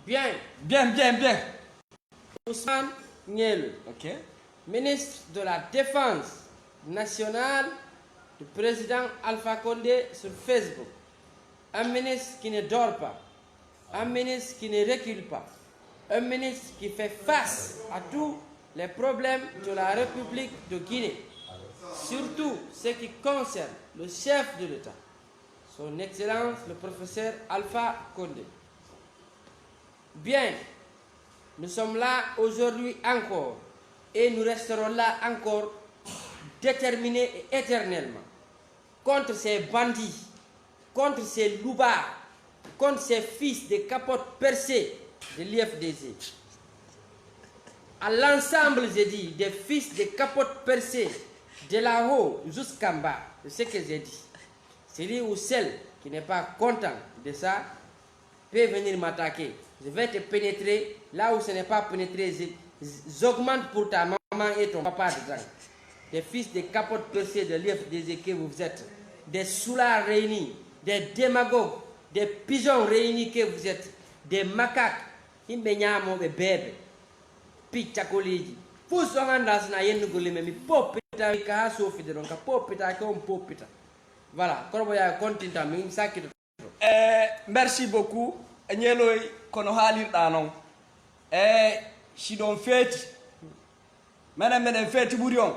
Bien. Bien. Ousmane Ngel, Ok. ministre de la Défense nationale du président Alpha Condé sur Facebook. Un ministre qui ne dort pas. Un ministre qui ne recule pas. Un ministre qui fait face à tous les problèmes de la République de Guinée. Surtout ce qui concerne le chef de l'État, son Excellence le professeur Alpha Condé. Bien, nous sommes là aujourd'hui encore et nous resterons là encore déterminés et éternellement contre ces bandits, contre ces loupards, contre ces fils de capotes percées de l'IFDG. À l'ensemble, j'ai dit, des fils de capotes percées de là-haut jusqu'en bas, c'est ce que j'ai dit. Celui ou celle qui n'est pas content de ça peut venir m'attaquer. Je vais te pénétrer là où ce n'est pas pénétré. J'augmente pour ta maman et ton papa dedans. Des fils de capotes percées de l'IFDG que vous êtes. Des soulards réunis, des démagogues, des pigeons réunis que vous êtes. Des macaques. Imbenyamo be bébé. Pichakoliji. Fous ongandas na yenugule mi popita ka sofi de donka popita ka popita. Voilà, korbo ya continue mi sakito. Merci beaucoup. Nyeloi kono halirɗa noon. Siɗon feeti meɗen feeti ɓuri on.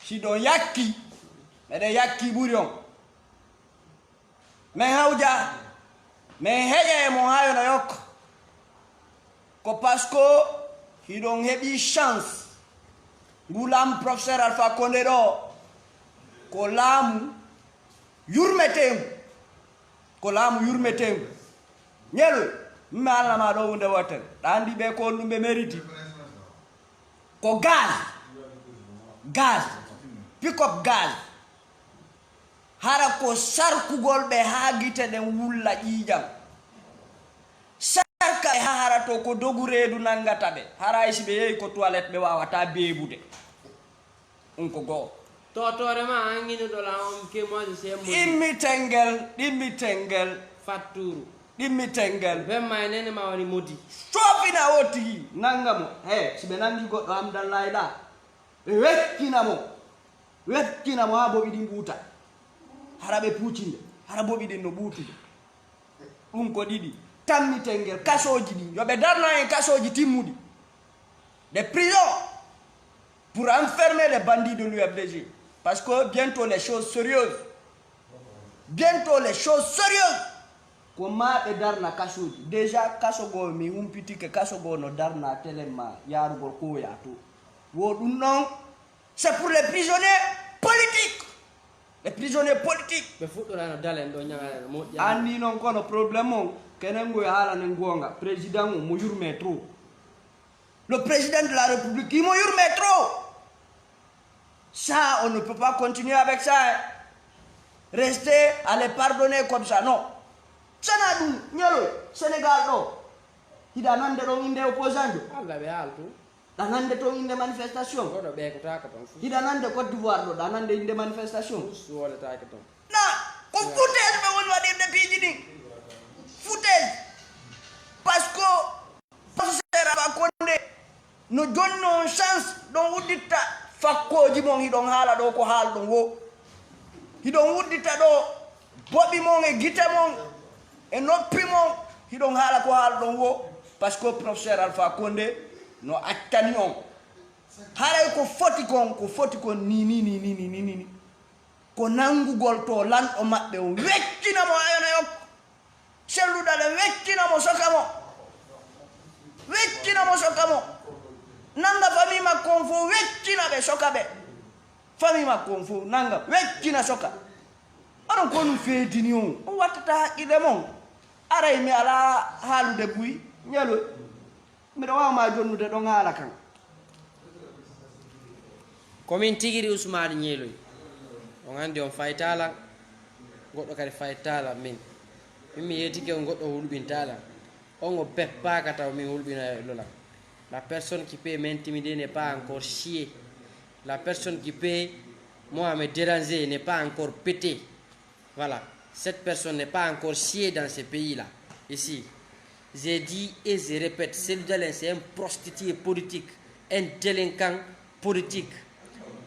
Siɗon yakki meɗen yakki ɓuri on. Min hawja min heƴa e mon ha yona yokka ko par ce que hiɗon heɓi chance ngu laamu professeur Alpha Condé ɗo ko laamu yurmetengu. Ko laamu yurmetengu. Ñelu mi Allah ma ɗo hunde wotere ɗa andi ɓe ko ɗum ɓe mériti ko gaz pick-up gaz hara ko sarkugol ɓe ha gite ɗen wulla ƴiƴam sarka e ha hara to ko dogu reedu nangata ɓe hara si ɓe yehi ko toilette ɓe wawata beebude ɗum ko goo Totorema angini dola on ke moi je sais ɗimmitenngel fatturu ɗimmitenngel be maynene ma woni modi sofina o tigi nangamo si ɓe nangi goɗɗo hamdallahi ɗa ɓe wettinamo ha boɓi ɗin ɓuuta hara ɓe puccinde hara boɓi ɗin no ɓuutude ɗum ko ɗiɗi tammitenngel kasoji ɗi yoɓe darna en kasoji timmuɗi des prisons pour enfermer les bandits de l'UFDG. Parce que bientôt les choses sérieuses. Comment ɓe darna kasoji déjà kasogo mi humpiti ke kasogo no darna tellement yarugol koya to wo ɗum non c'est pour les prisonniers politiques. Les prisonniers politiques ɓe fuɗɗorano dalen ɗo ñagare moƴƴa andi noon kono probléme on kenen goye haalane gonga président o mo yurme trop. Le président de la République il mo yurme trop. Ça, on ne peut pas continuer avec ça. Hein. Rester à les pardonner comme ça, non. Sanadu, Nyalo, Sénégal, non. Il a nande ton inde opposant. Il a nande ton inde manifestation. Il a nande Côte d'Ivoire, il a nande inde manifestation. Non, on foutaise, mais on va dire des pays. Foutaise. Parce que, Alpha Condé, nous donnons une chance, donc vous dites fakkoji mon hiɗon haala ɗo ko haalɗon wo hiɗon wuddita ɗo boɓi mon e gite mon e noppi mon hiɗon haala ko haalɗon wo par ce que professeur Alpha Condé no accani on haray ko foti kon ni ko nangugol to lanɗo maɓɓe o wettinamo ayona yok selluɗale wettinamo soka mo nanga famille makko fo wettina ɓe soka ɓe famille makko fo nanga wettina soka oɗon ko ɗum feetini on wattata haqqille mon aray mi ala haalude buy ñalo mbiɗa wawma jonnude ɗon haala kan komin tigiri Ousmane Ñeeloy on andi on faytala goɗɗo kadi faytala min mi yettike on goɗɗo hulɓintala on o beppaka taw min hulɓina lolam. La personne qui peut m'intimider n'est pas encore chiée. La personne qui peut, moi, me déranger n'est pas encore pétée. Voilà. Cette personne n'est pas encore chiée dans ce pays-là. Ici. j'ai dit et je répète, Cellou Dalein c'est un prostitué politique, un délinquant politique.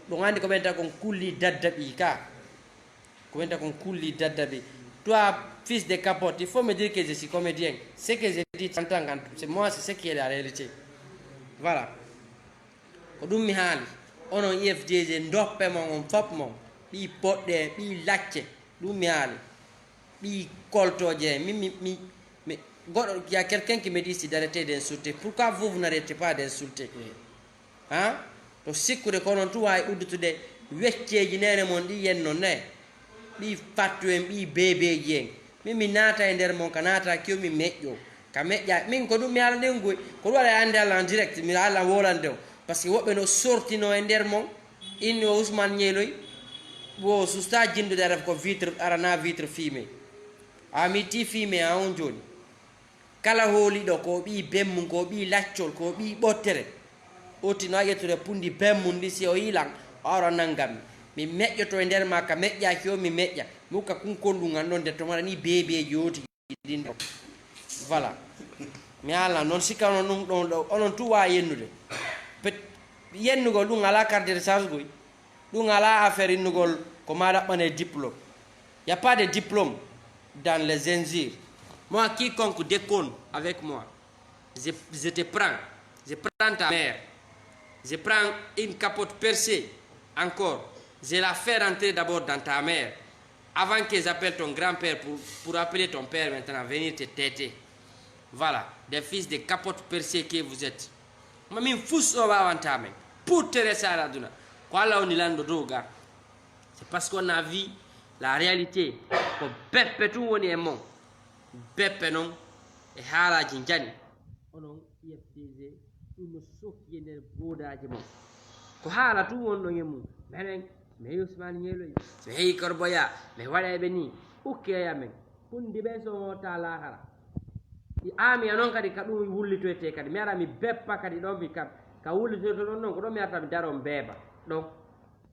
Donc on dit comment on coule d'adabi ka. Comment on coule d'adabi. Toi, fils de capote, il faut me dire que je suis comédien. Ce que j'ai dit en tant que c'est moi, c'est ce qui est la réalité. Voilà. Kodum mi hali. Onon IFDG ndoppe mon on fop mon. Bi podde, bi lacce. Dum mi hali. Bi koltoje. Mais il y a quelqu'un qui me dit d'arrêter d'insulter. Pourquoi vous n'arrêtez pas d'insulter? Hein? To sikkude ko non tuwa uddutude wecceji nene mon di yenno ne bi fattu en bi bebeji en min naata e nder mon ka naata kiyo mi meƴƴo ka meƴƴa min ko ɗum mi ala nden goy ko ɗum waɗa ande Allah en direct mi Allah wolande o parce que woɓɓe no sortino e nder mon inni o Ousmane Ñeeloy bo susta jindude araf ko vitre arana vitre fumé mi ti fumé a on joni kala hooliɗo ko ɓi bemmum ko ɓi laccol ko ɓi ɓottere otino yettude pundi bemmundi si o yilan oro nangam mi meƴƴoto e nder ma ka meƴƴaki o mi meƴƴa mi hokka kunkonɗum ganɗon de to mara ni bebeji yoti ɗin ɗo voilà mi ala noon sikkano ɗum ɗon ɗo onon tu wawi yennude yennugol ɗum ala carte de charge goy ɗum ala affaire innugol ko ma ɗaɓɓane diplôme y a pas de diplôme dans les injures. Moi quiconque déconne avec moi je te prends, je prends ta mère. Je prends une capote percée, encore. Je la fais rentrer d'abord dans ta mère. Avant que j'appelle ton grand-père pour appeler ton père maintenant, venir te têter. Voilà, des fils de capotes percées que vous êtes. Mami fous on va entamer. Pour te rester à la duna. C'est parce qu'on a vu la réalité. Ko beppe tout woni e mon. Beppe non. E haala jinjani. Onon IFDG. ɗum sokki e nder bodaji mon ko haala tu wonɗo e mum minen mi heewi Ousmane Ñeeloy mi heewi Korboya mi waɗeɓe ni ukkeya men hundi ɓe so ta lahara ami noon kadi ka ɗum wullitoyte kadi mi ara mi beppa kadi ɗon mi kam ka wullitoyto ɗon noon ko ɗon mi arta mi daro beeba ɗon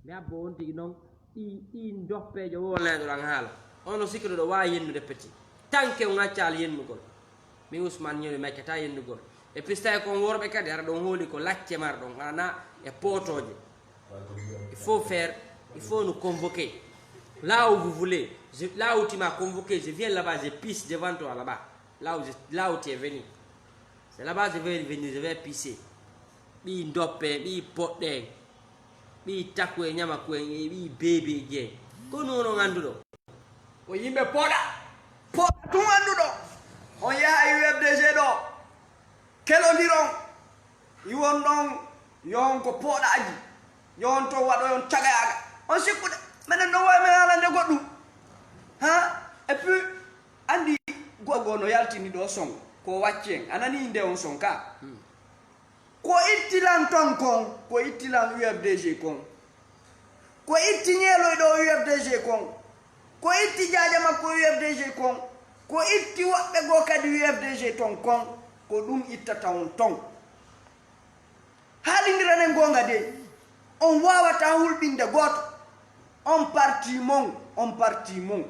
mi abbo on tigi noon ɗi doppejo wolneɗo ɗan haala ono sikkiɗo ɗo wawi yennude petit tant que on accala yennugol mi Ousmane Ñeeloy meccata yennugol et puis tawi kon worɓe kadi ara ɗon hooli ko lacce mar ɗon ana e potoje il faut nous convoquer là où vous voulez là où tu m'as convoqué je viens là-bas je pisse devant toi là-bas là où tu es venu c'est là-bas je vais venir je vais pisser ɓi doppe ɓi poɗɗe ɓi takku e ñamaku en e ɓi bebeji en ko nono ganduɗo ko yimɓe poɗa tun anduɗo on yaha e UFDG ɗo kelodiron iwon ɗon yon ko poɗaji yon to waɗoyon cagayaga on sikkude minen no wawi men alande goɗɗum ha et puis andi gogo no yaltini ɗo son ko wacci en anani inde on son ka ko ittilan ton kon ko ittilan UFDG kon ko itti Ñeeloy ɗo UFDG kon ko itti jaaja makko UFDG kon ko itti woɓɓe goo kadi UFDG ton kon ko ɗum ittata on ton haalidiranen gonga de on wawata hulɓinde goto on parti mon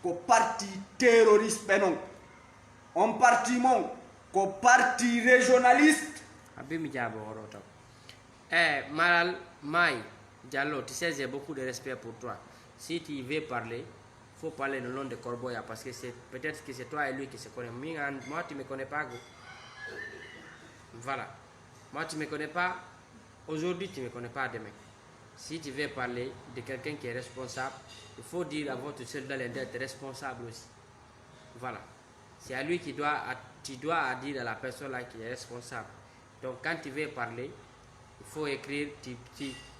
ko parti terroriste ɓe non on parti mon ko parti régionaliste abimi jaabo oro taw Malal May Diallo, tu sais j'ai beaucoup de respect pour toi. Si tu veux parler, il faut parler le nom de Korboya parce que c'est peut-être que c'est toi et lui qui se connaissent. Moi tu me connais pas go. Voilà. Moi, tu ne me connais pas aujourd'hui, tu ne me connais pas demain. Si tu veux parler de quelqu'un qui est responsable, il faut dire à votre Cellou Dalein d'être responsable aussi. Voilà. C'est à lui qui tu dois dire à la personne là qui est responsable. Donc, quand tu veux parler, il faut écrire.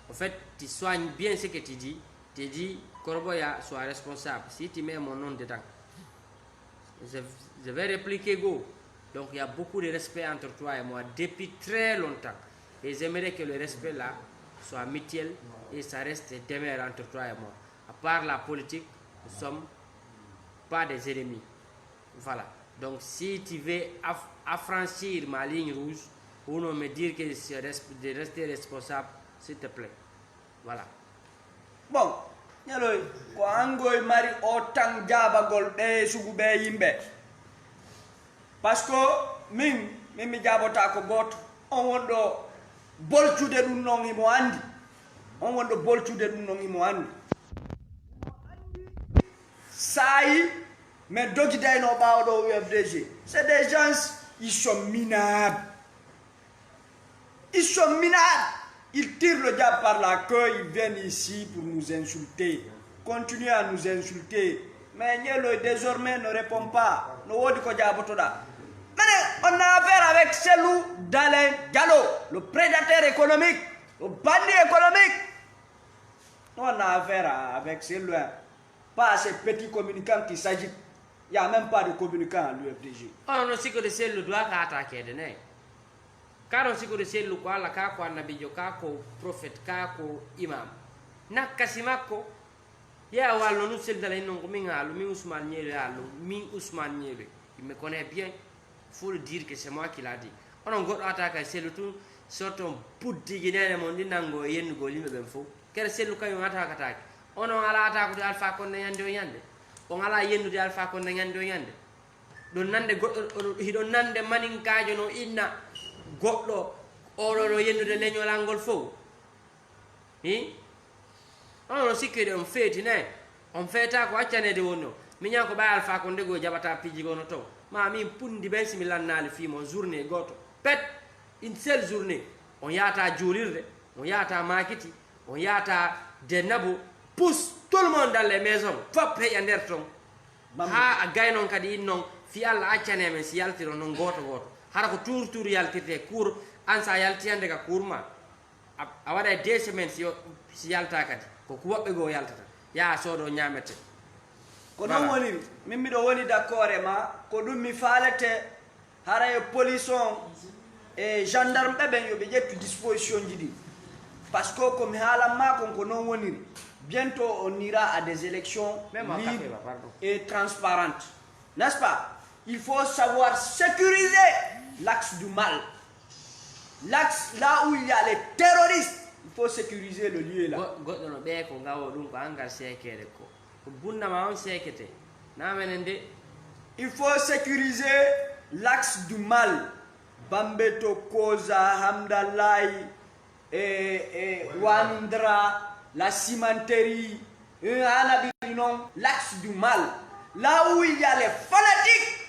En fait, tu soignes bien ce que tu dis. Tu dis, Korboya soit responsable. Si tu mets mon nom dedans, je vais répliquer go. Donc il y a beaucoup de respect entre toi et moi depuis très longtemps. Et j'aimerais que le respect là soit mutuel et ça reste demeure entre toi et moi. À part la politique, nous ne sommes pas des ennemis. Voilà. Donc si tu veux affranchir ma ligne rouge ou non me dire que de rester responsable, s'il te plaît. Voilà. Bon, Ñeeloy ko angoy mari o tan jaabagol ɓe sugu ɓe yimɓe parce que min mi jabota ko goto on wondo bolcude dum non imo andi on wondo bolcude dum non imo andi sai mais dogi dayno bawdo UFDG c'est des gens ils sont minables ils tirent le diable par la queue ils viennent ici pour nous insulter continuer à nous insulter mais Nielo désormais ne répond pas no wodi ko jabotoda. On a affaire avec Cellou Dalein Diallo, le prédateur économique, le bandit économique. On a affaire avec Cellou, pas ces petits communicants qui s'agitent. Il n'y a même pas de communicants à l'UFDG. On a aussi que Cellou doit attaquer. Car on sait que Cellou quoi la kako anabijo kako prophète kako imam. Nakasimako ya walo nous Cellou Dalein non minga mi Ousmane Niele mi Ousmane Niele. Il me connaît bien. Il faut le dire que c'est moi qui l'a dit. On a encore attaqué, c'est le tout, sortant pour digner mon dinango yen golim ben fo. Quel c'est le cas où on attaque. On a attaqué Alpha Condé yande yande. On a la yen de Alpha Condé yande yande. Don nande hidon nande manin kajo no inna goddo oro yen de legno langol fo. On a sikere on fait ne. On fait ta ko acane de wono. Minya ko ba Alpha Condé go jabata piji gono to. Ma min pundi ben similan fi mon journée goto pet une seule journée on yata joulirde on yata makiti on yata denabo pousse tout le monde dans les maisons fop he yander ton ha gaynon kadi non fi alla accane men si yaltiro non goto hara ko tour yaltirte cour ansa yaltiande ka courma a wada 2 semaines si yalta kadi ko wobbe go yaltata ya sodo nyamete ko non woni min miɗo woni d'accord e ma ko ɗum mi faalete hara e police on e gendarme ɓe yo ɓe ƴettu disposition ji ɗi par ce que komi haalanma kon ko non woniri bientôt on ira à des élections libres et transparentes n'est-ce pas? Il faut savoir sécuriser l'axe du mal, l'axe là où il y a les terroristes. Il faut sécuriser le lieu là. Il faut sécuriser l'axe du mal. Bambeto Koza, Hamdallah, Wanindra, la cimenterie, l'axe du mal. Là où il y a les fanatiques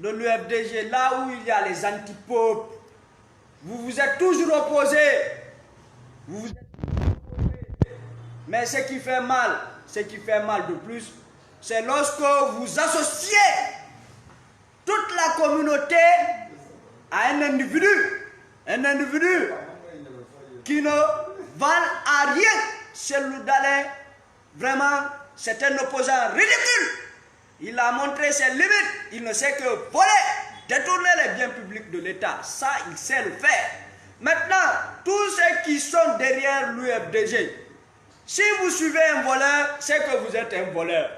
de l'UFDG, là où il y a les antipeuples, vous vous êtes toujours opposés. Mais ce qui fait mal de plus, c'est lorsque vous associez toute la communauté à un individu qui ne valent à rien. Cellou Dalein, vraiment, c'est un opposant ridicule. Il a montré ses limites. Il ne sait que voler, détourner les biens publics de l'État. Ça, il sait le faire. Maintenant, tous ceux qui sont derrière l'UFDG, si vous suivez un voleur, c'est que vous êtes un voleur.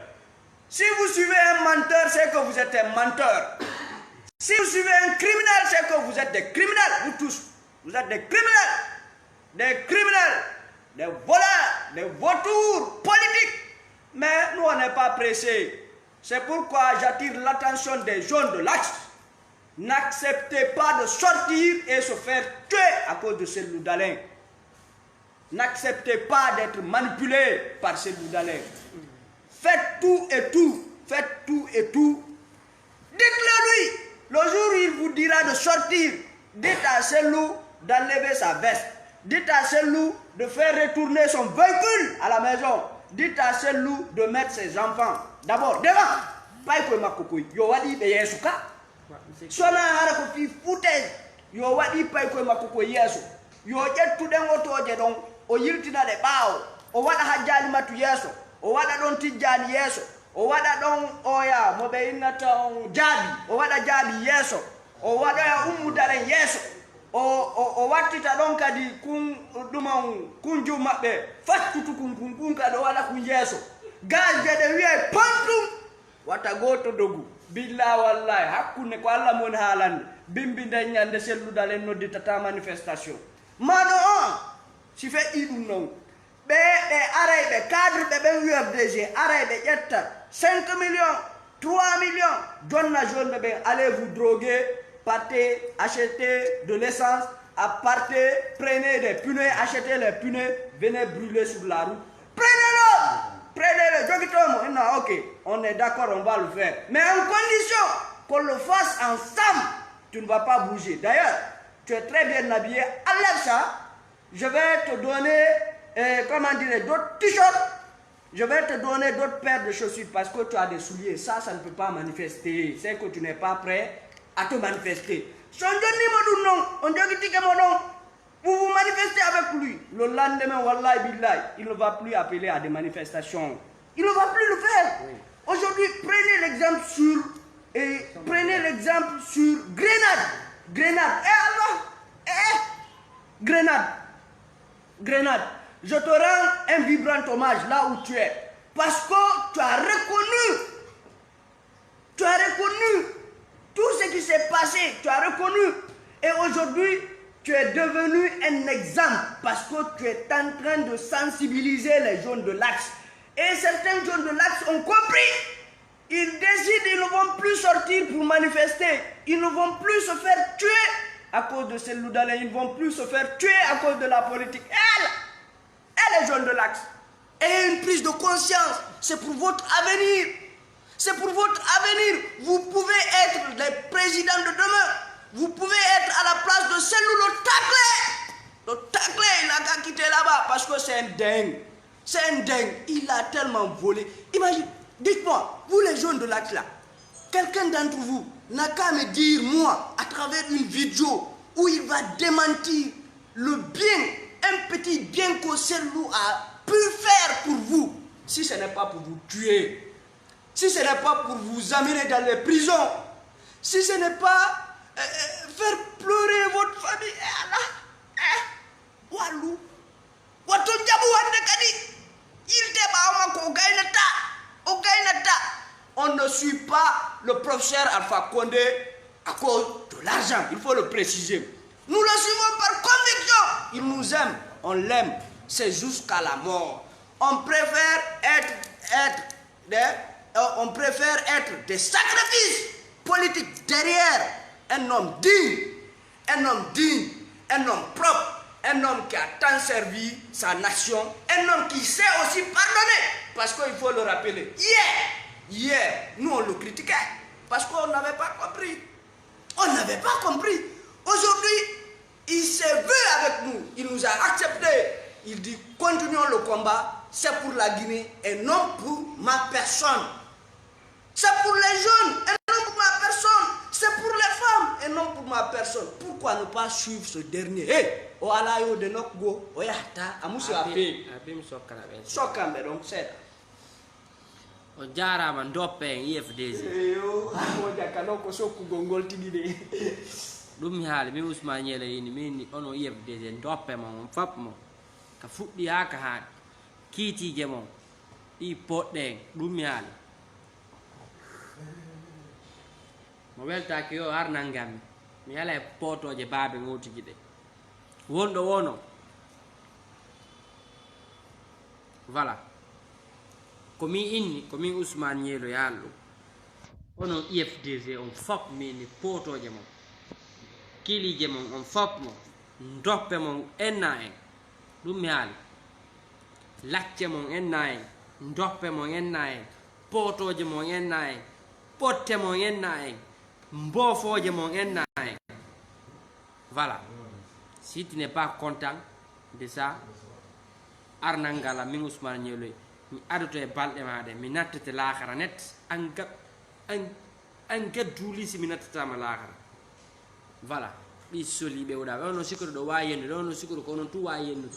Si vous suivez un menteur, c'est que vous êtes un menteur. Si vous suivez un criminel, c'est que vous êtes des criminels. Vous tous, vous êtes des criminels. Des voleurs, des vautours politiques. Mais nous, on n'est pas pressés. C'est pourquoi j'attire l'attention des jeunes de l'Axe. N'acceptez pas de sortir et se faire tuer à cause de Cellou Dalein. N'acceptez pas d'être manipulé par Cellou Dalein. Faites tout et tout. Dites-le lui. Le jour où il vous dira de sortir, dites à Cellou d'enlever sa veste. Dites à Cellou de faire retourner son véhicule à la maison. Dites à Cellou de mettre ses enfants d'abord devant. Pas que ma cocoy. Yo wadi be yesuka. Sona hara ko fi foutaise. Yo wadi pas que ma cocoy yesu. Yo jettu den otoje don o yiltina de bawo. O wada hajjali matu yeso. O wada don tijjani yeso. O wada don oya mo be innata on jabi. O wada jabi yeso. O wada Ummu Dalein yeso. O wattita don kadi kun dumon kunju mabbe fattutu kun kadi wala kun yeso. Galje de wiye pandum wata goto dogu billahi wallahi hakkunde ko Allah mon haalande bimbi dañande Cellou Dalein noddita ta manifestation mano si fe idum non be aray be cadre be UFDG aray be ƴetta 5 millions 3 millions. Donne la jeune bébé, allez vous droguer, partez, achetez de l'essence, partez, prenez des pneus, achetez les pneus, venez brûler sur la route. Prenez-le! Prenez-le! Non, ok, on est d'accord, on va le faire. Mais en condition qu'on le fasse ensemble, tu ne vas pas bouger. D'ailleurs, tu es très bien habillé, enlève ça. Je vais te donner, d'autres t-shirts. Je vais te donner d'autres paires de chaussures parce que tu as des souliers. Ça ne peut pas manifester. C'est que tu n'es pas prêt à te manifester. Vous vous manifestez avec lui. Le lendemain, wallahi billahi, il ne va plus appeler à des manifestations. Il ne va plus le faire. Oui. Aujourd'hui, prenez l'exemple sur Grenade. Grenade. Je te rends un vibrant hommage là où tu es. Parce que tu as reconnu tout ce qui s'est passé. Tu as reconnu. Et aujourd'hui, tu es devenu un exemple parce que tu es en train de sensibiliser les jeunes de l'Axe. Et certains jeunes de l'Axe ont compris. Ils décident, ils ne vont plus sortir pour manifester. Ils ne vont plus se faire tuer à cause de ces loudalins. Ils ne vont plus se faire tuer à cause de la politique. Et les jeunes de l'Axe. Et une prise de conscience. C'est pour votre avenir. C'est pour votre avenir. Vous pouvez être les présidents de demain. Vous pouvez être à la place de celui le taclé, il a qu'à quitter là-bas parce que c'est un dingue. C'est un dingue. Il a tellement volé. Imagine, dites-moi, vous les jeunes de l'Axe là, quelqu'un d'entre vous n'a qu'à me dire, moi, à travers une vidéo où il va démentir le bien, un petit bien que celui a pu faire pour vous. Si ce n'est pas pour vous tuer, si ce n'est pas pour vous amener dans les prisons, si ce n'est pas faire pleurer votre famille. Walou. On ne suit pas le professeur Alpha Condé à cause de l'argent. Il faut le préciser. Nous le suivons par conviction. Il nous aime. On l'aime. C'est jusqu'à la mort. On préfère être des sacrifices politiques derrière un homme digne, un homme propre, un homme qui a tant servi sa nation, un homme qui sait aussi pardonner. Parce qu'il faut le rappeler. Hier, nous on le critiquait parce qu'on n'avait pas compris. Aujourd'hui, il s'est vu avec nous, il nous a acceptés. Il dit, continuons le combat, c'est pour la Guinée et non pour ma personne. C'est pour les jeunes et non pour ma personne. C'est pour les femmes et non pour ma personne. Pourquoi ne pas suivre ce dernier? O alayo de nokgo, o yata, amusu ape. Sokame donc c'est. O jara man doppe IFDZ. Yo, o jakano ko soku gongol tigide. Dum haali mi Ousmane Nyele yini min ono IFDZ doppe mon fap mo. Ka fuddi haka haadi. Kiitije mon. I podden dum haali. Mo weltaki yo arnangam mi yala potoje baabe ngotiji de wondo wono voilà komi Ousmane Nyelo yallo onon IFDZ on fop mini potoje mon kilije mon on fop mo doppe mon enna en dum mi haali lacce mon enna en doppe mon enna en potoje mon enna en potte mon enna en mbofoje mon enna en. Voilà. Si tu n'es pas content de ça, arnangala min Ousmane Nyelo mi adoto e balde maade mi nattete laakhara net an gadduli si mi nattata ma laakhara. Voilà. Bi solibe oda ono sikuru do wa yendu ono sikuru ko onon tu wa yendu.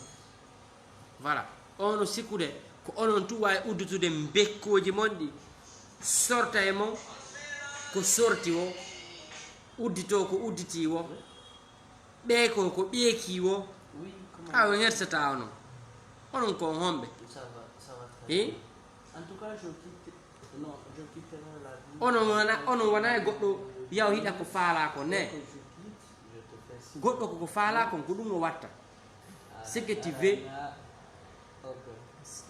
Voilà. Ono sikude ko onon tu wa uddutude bekkoji mondi sorta e mon ko sorti wo uddito ko udditi wo be ko beeki wo aw hersata ono onon ko hombe en tout cas je quitterai la vie. Onon wana goddo yaw hida ko faala ko ne goddo ko faala ko dum o watta ce que tu veux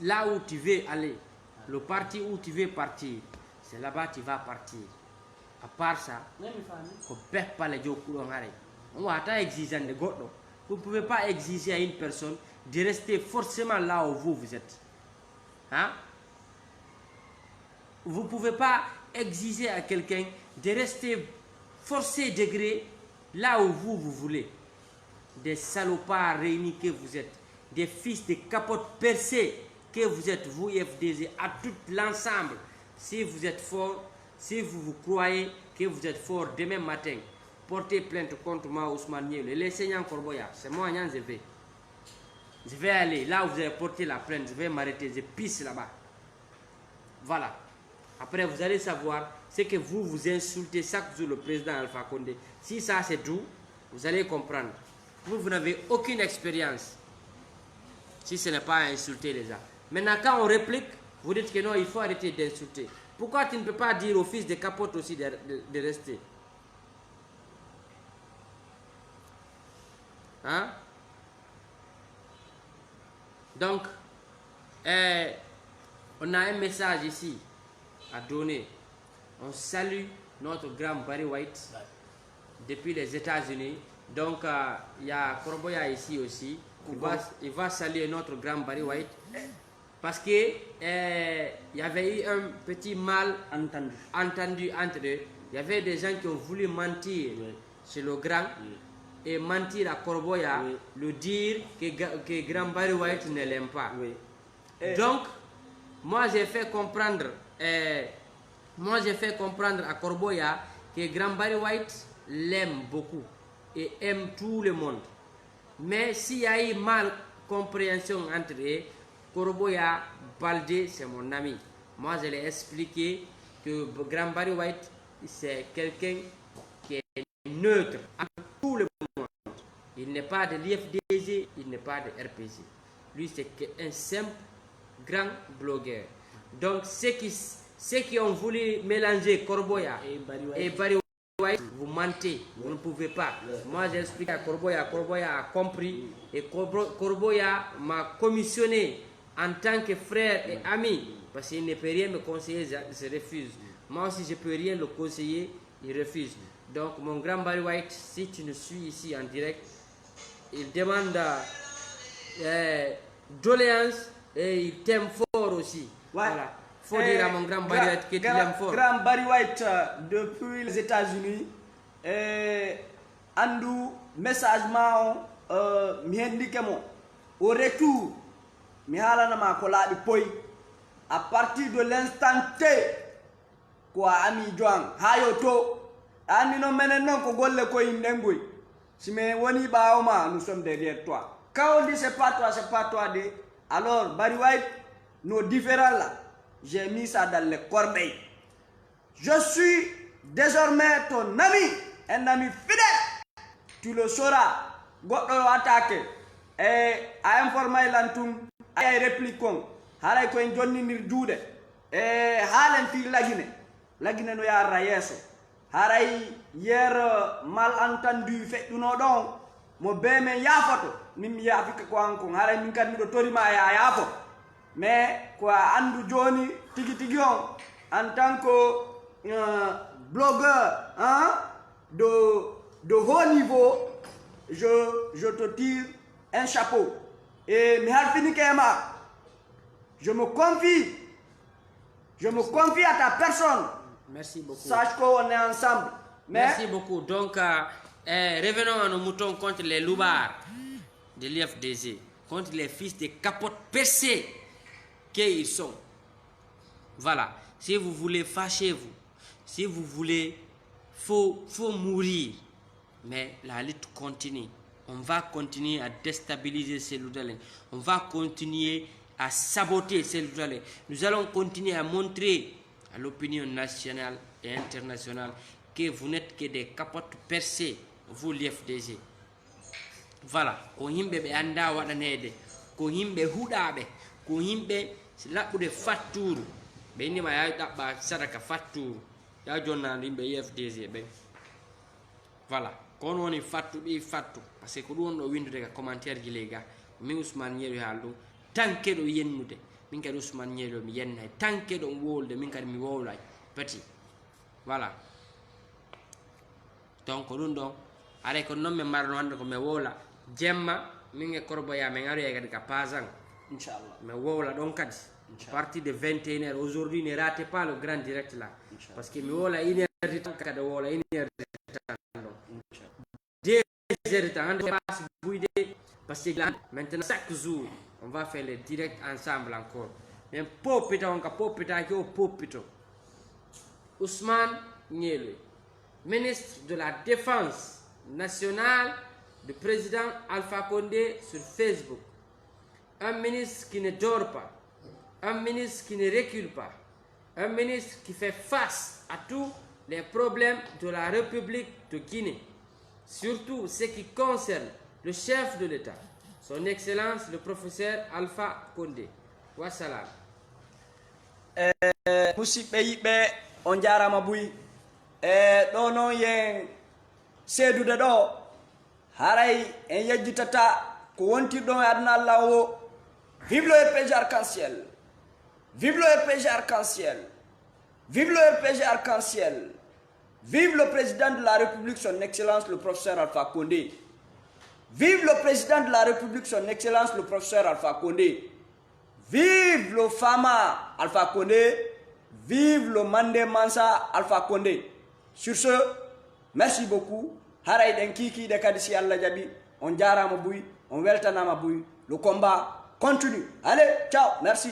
là où tu veux aller, le parti où tu veux partir, c'est là-bas que tu vas partir. À part ça, faut pas les gens on va pas exiger de godo. Vous ne pouvez pas exiger à une personne de rester forcément là où vous êtes. Hein? Vous ne pouvez pas exiger à quelqu'un de rester forcé degré là où vous voulez. Des salopards réunis que vous êtes, des fils de capotes percées que vous êtes, vous FDG, à tout l'ensemble. Si vous êtes fort, si vous croyez que vous êtes fort demain matin, portez plainte contre moi, Ousmane Nielo. Les seigneurs Korboya, c'est moi, je vais. Je vais aller là où vous avez porté la plainte, je vais m'arrêter, je pisse là-bas. Voilà. Après, vous allez savoir, c'est que vous insultez chaque jour le président Alpha Condé. Si ça c'est tout, vous allez comprendre. Vous n'avez aucune expérience. Si ce n'est pas à insulter les gens. Maintenant, quand on réplique, vous dites que non, il faut arrêter d'insulter. Pourquoi tu ne peux pas dire au fils de capote aussi de rester? Hein? Donc, on a un message ici à donner. On salue notre grand Barry White depuis les États-Unis. Donc, il y a Korboya ici aussi. Il va saluer notre grand Barry White. Parce que il y avait eu un petit mal entendu entre eux. Il y avait des gens qui ont voulu mentir sur le grand et mentir à Korboya, le dire que grand Barry White ne l'aime pas. Donc, moi j'ai fait comprendre à Korboya que grand Barry White l'aime beaucoup et aime tout le monde. Mais s'il y a eu mal compréhension entre eux, Korboya Baldé, c'est mon ami. Moi, je l'ai expliqué que grand Barry White, c'est quelqu'un qui est neutre entre tout le monde. Il n'est pas de l'IFDG, il n'est pas de RPG. Lui, c'est un simple grand blogueur. Donc, ceux qui ont voulu mélanger Korboya et Barry White, vous mentez, vous ne pouvez pas. Moi, j'ai expliqué à Korboya, Korboya a compris et Korboya m'a commissionné en tant que frère et ami, parce qu'il ne peut rien me conseiller, je refuse. Moi aussi, je ne peux rien le conseiller, il refuse. Donc, mon grand Barry White, si tu nous suis ici en direct, il demande doléance et il t'aime fort aussi. Voilà. Il faut dire à mon grand Barry White que tu l'aimes fort. Grand Barry White, depuis les États-Unis, Andou, message mao, mi indique mo, au retour, mi halana ma kola di poi, à partir de l'instant T, quoi ami Joang, hayoto, ani no menen non ko golle ko indengui. Si me woni baoma, nous sommes derrière toi. Quand on dit c'est pas toi, alors Barry White, nos différents là, j'ai mis ça dans les corbeilles. Je suis désormais ton ami, un ami fidèle. Tu le sauras. Goddo attaqué. A informé l'antum, a répliquons. Halay ko en jonninir juude. Halen fi lagine no ya rayeso. Haray hier malentendu fedduno don mo be men yafoto min mi yafika ko ankon haray min kan mi do torima ya yafo. Mais quoi, andu joni tigi on en tant que blogueur hein, de haut niveau, je te tire un chapeau. Et Mihalfini Kema, je me confie à ta personne. Merci beaucoup. Sache qu'on est ensemble. Merci beaucoup. Donc, revenons à nos moutons contre les loupards de l'IFDG, contre les fils de capotes percées qu'ils sont. Voilà. Si vous voulez, fâchez-vous. Si vous voulez, faut mourir. Mais la lutte continue. On va continuer à déstabiliser ces Loudalins. On va continuer à saboter ces Loudalins. Nous allons continuer à montrer à l'opinion nationale et internationale que vous n'êtes que des capotes percées, vous l'IFDG. Voilà. Ko himbe be anda wadanede, ko himbe hudabe, ko himbe labbude fatturu. Be ni ma ya dabba sadaka fatturu. Ya jonna himbe IFDG be. Voilà. Kon woni fattu bi fattu parce que ko don do windude ka commentaire ji lega mi Ousmane Nielo haldu tanke do yennude min kadi Ousmane Nielo mi yennay tanke do wolde min kadi mi wowlay petit. Voilà. Donc ɗum ɗon aɗa ko noon min mbarno hannde ko mi wowla jemma min e korboya min aroya kadi ka pasan Inch'Allah. mi wowla ɗon kadi à partir de 21h aujourd'hui ne ratez pas le grand direct là parce que mi wowla 1 heure de temps kadi wowla 1 heure de temps ɗon 2 heures de temps hannde passe buyde parce que maintenant chaque jour on va faire les directs ensemble encore mais popita on ka popitaki o popito Ousmane Ngéloé, ministre de la Défense nationale du président Alpha Condé sur Facebook. Un ministre qui ne dort pas, un ministre qui ne recule pas, un ministre qui fait face à tous les problèmes de la République de Guinée, surtout ce qui concerne le chef de l'État, son Excellence le professeur Alpha Condé. Wassalam. Musidɓe yiɓɓe on jarama buy ɗo noon yen seedude ɗo haray en yejjitata ko wontirɗon e aduna allah o. Vive le RPG arc-en-ciel, vive le RPG arc-en-ciel, vive le RPG arc-en-ciel, vive le président de la République son excellence le professeur Alpha Condé, vive le président de la République son excellence le professeur Alpha Condé, vive le Fama Alpha Condé, vive le Mandé Mansa Alpha Condé. Sur ce, merci beaucoup. Haray den kiki de kadi si Allah jabi, on jarama buy, on weltanama buy. Le combat continue. Allez, ciao, merci.